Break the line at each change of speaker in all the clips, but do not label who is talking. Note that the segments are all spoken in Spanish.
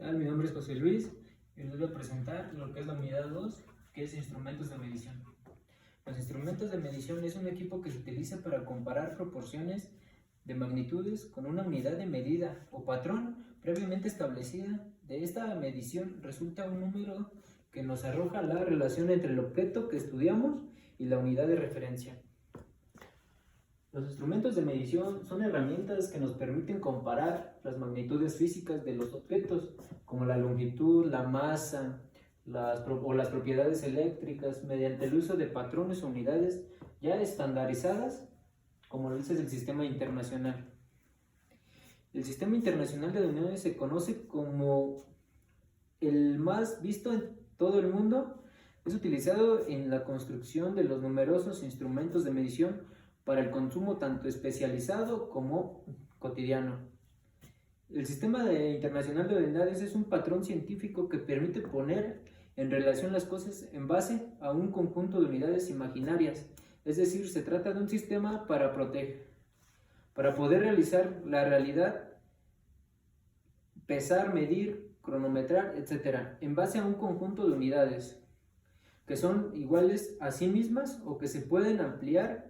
tal? Mi nombre es José Luis y les voy a presentar lo que es la unidad 2, que es instrumentos de medición. Los instrumentos de medición es un equipo que se utiliza para comparar proporciones de magnitudes con una unidad de medida o patrón previamente establecida. De esta medición resulta un número que nos arroja la relación entre el objeto que estudiamos y la unidad de referencia. Los instrumentos de medición son herramientas que nos permiten comparar las magnitudes físicas de los objetos, como la longitud, la masa, las propiedades eléctricas, mediante el uso de patrones o unidades ya estandarizadas, como lo es el sistema internacional. El sistema internacional de unidades se conoce como el más visto en todo el mundo. Es utilizado en la construcción de los numerosos instrumentos de medición para el consumo tanto especializado como cotidiano. El sistema internacional de unidades es un patrón científico que permite poner en relación las cosas en base a un conjunto de unidades imaginarias, es decir, se trata de un sistema para poder realizar la realidad, pesar, medir, cronometrar, etc., en base a un conjunto de unidades que son iguales a sí mismas o que se pueden aplicar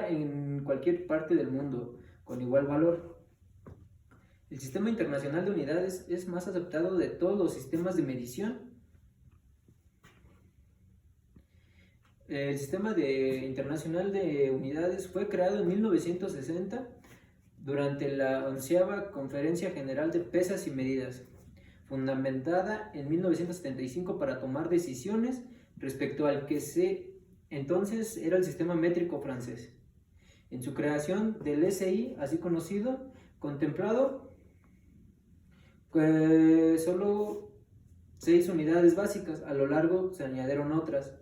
en cualquier parte del mundo con igual valor. El sistema internacional de unidades es más aceptado de todos los sistemas de medición. El sistema internacional de unidades fue creado en 1960 durante la 11ª Conferencia General de Pesas y Medidas, fundamentada en 1975 para tomar decisiones respecto al que entonces era el sistema métrico francés. En su creación del SI, así conocido, contemplado solo 6 unidades básicas. A lo largo se añadieron otras,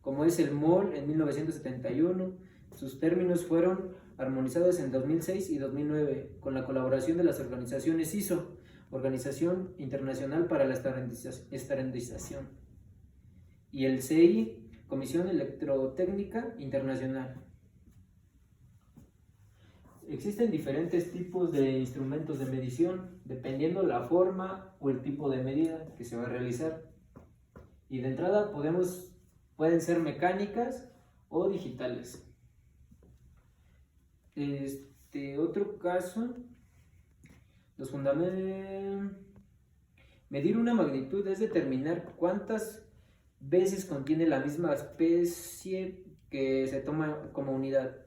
como es el mol en 1971. Sus términos fueron armonizados en 2006 y 2009 con la colaboración de las organizaciones ISO, Organización Internacional para la Estandarización, y el CI, Comisión Electrotécnica Internacional. Existen diferentes tipos de instrumentos de medición, dependiendo la forma o el tipo de medida que se va a realizar. Y de entrada pueden ser mecánicas o digitales. Otro caso, medir una magnitud es determinar cuántas veces contiene la misma especie que se toma como unidad.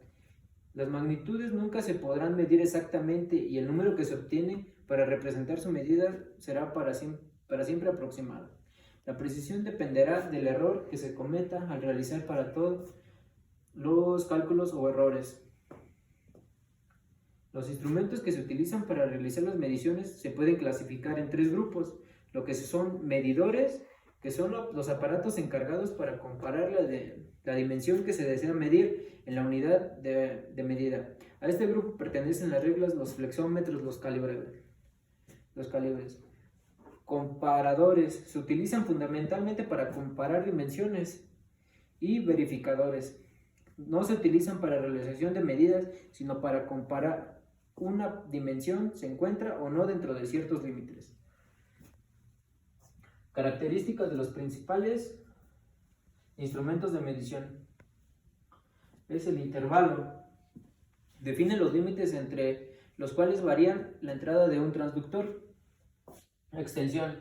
Las magnitudes nunca se podrán medir exactamente y el número que se obtiene para representar su medida será para siempre aproximado. La precisión dependerá del error que se cometa al realizar para todos los cálculos o errores. Los instrumentos que se utilizan para realizar las mediciones se pueden clasificar en 3 grupos, lo que son medidores, que son los aparatos encargados para comparar la dimensión que se desea medir en la unidad de medida. A este grupo pertenecen las reglas, los flexómetros, los calibres. Comparadores se utilizan fundamentalmente para comparar dimensiones, y verificadores no se utilizan para realización de medidas, sino para comparar una dimensión se encuentra o no dentro de ciertos límites. Características de los principales instrumentos de medición. Es el intervalo. Define los límites entre los cuales varían la entrada de un transductor. Extensión.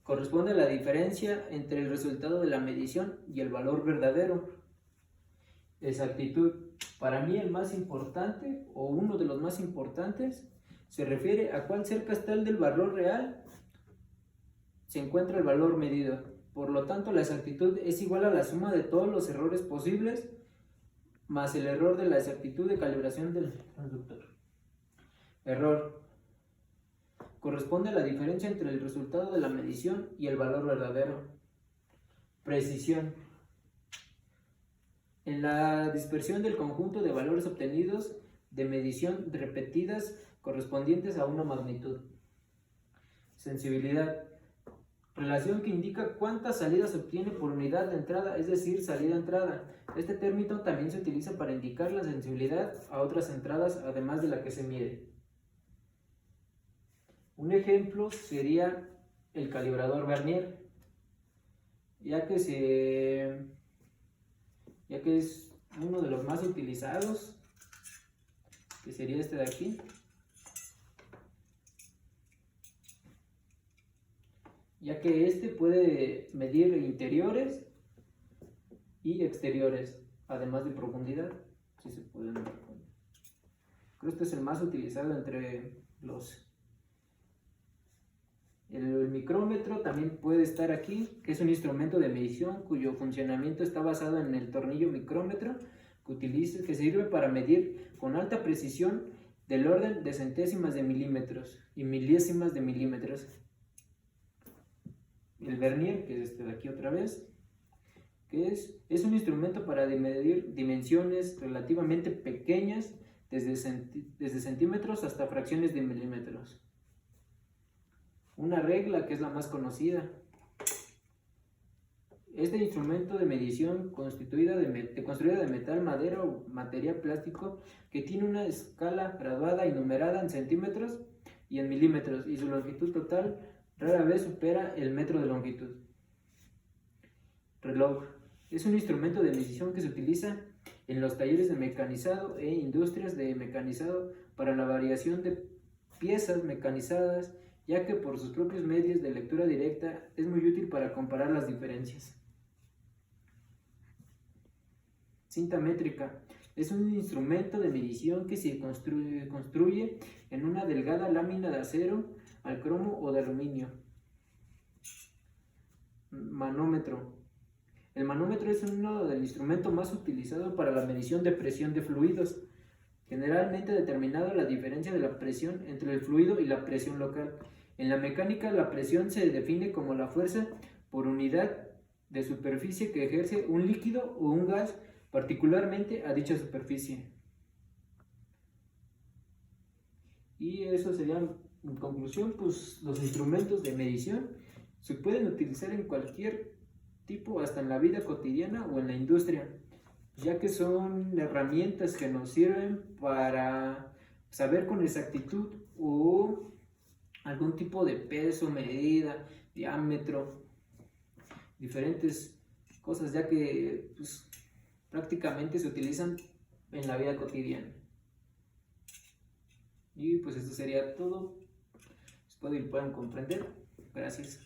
Corresponde a la diferencia entre el resultado de la medición y el valor verdadero. Exactitud. Para mí el más importante, o uno de los más importantes, se refiere a cuán cerca está el del valor real se encuentra el valor medido. Por lo tanto, la exactitud es igual a la suma de todos los errores posibles más el error de la exactitud de calibración del transductor. Error. Corresponde a la diferencia entre el resultado de la medición y el valor verdadero. Precisión. En la dispersión del conjunto de valores obtenidos de medición repetidas correspondientes a una magnitud. Sensibilidad. Relación que indica cuántas salidas se obtiene por unidad de entrada, es decir, salida-entrada. Este término también se utiliza para indicar la sensibilidad a otras entradas además de la que se mide. Un ejemplo sería el calibrador Vernier, ya que es uno de los más utilizados, que sería este de aquí. Ya que este puede medir interiores y exteriores, además de profundidad, si se pueden dar cuenta. Creo que este es el más utilizado entre los. El micrómetro también puede estar aquí, que es un instrumento de medición cuyo funcionamiento está basado en el tornillo micrómetro que sirve para medir con alta precisión del orden de centésimas de milímetros y milésimas de milímetros. El vernier, que es este de aquí otra vez, que es un instrumento para medir dimensiones relativamente pequeñas, desde centímetros hasta fracciones de milímetros. Una regla que es la más conocida. Este instrumento de medición construida de metal, madera o material plástico que tiene una escala graduada y numerada en centímetros y en milímetros, y su longitud total rara vez supera el metro de longitud. Reloj. Es un instrumento de medición que se utiliza en los talleres de mecanizado e industrias de mecanizado para la variación de piezas mecanizadas, ya que por sus propios medios de lectura directa es muy útil para comparar las diferencias. Cinta métrica. Es un instrumento de medición que se construye en una delgada lámina de acero, al cromo o de aluminio. Manómetro. El manómetro es uno del instrumento más utilizado para la medición de presión de fluidos, generalmente determinando la diferencia de la presión entre el fluido y la presión local. En la mecánica, la presión se define como la fuerza por unidad de superficie que ejerce un líquido o un gas particularmente a dicha superficie. Y eso sería, en conclusión, pues los instrumentos de medición se pueden utilizar en cualquier tipo, hasta en la vida cotidiana o en la industria, ya que son herramientas que nos sirven para saber con exactitud o algún tipo de peso, medida, diámetro, diferentes cosas, ya que pues, prácticamente se utilizan en la vida cotidiana. Y pues esto sería todo. Espero que lo puedan comprender. Gracias.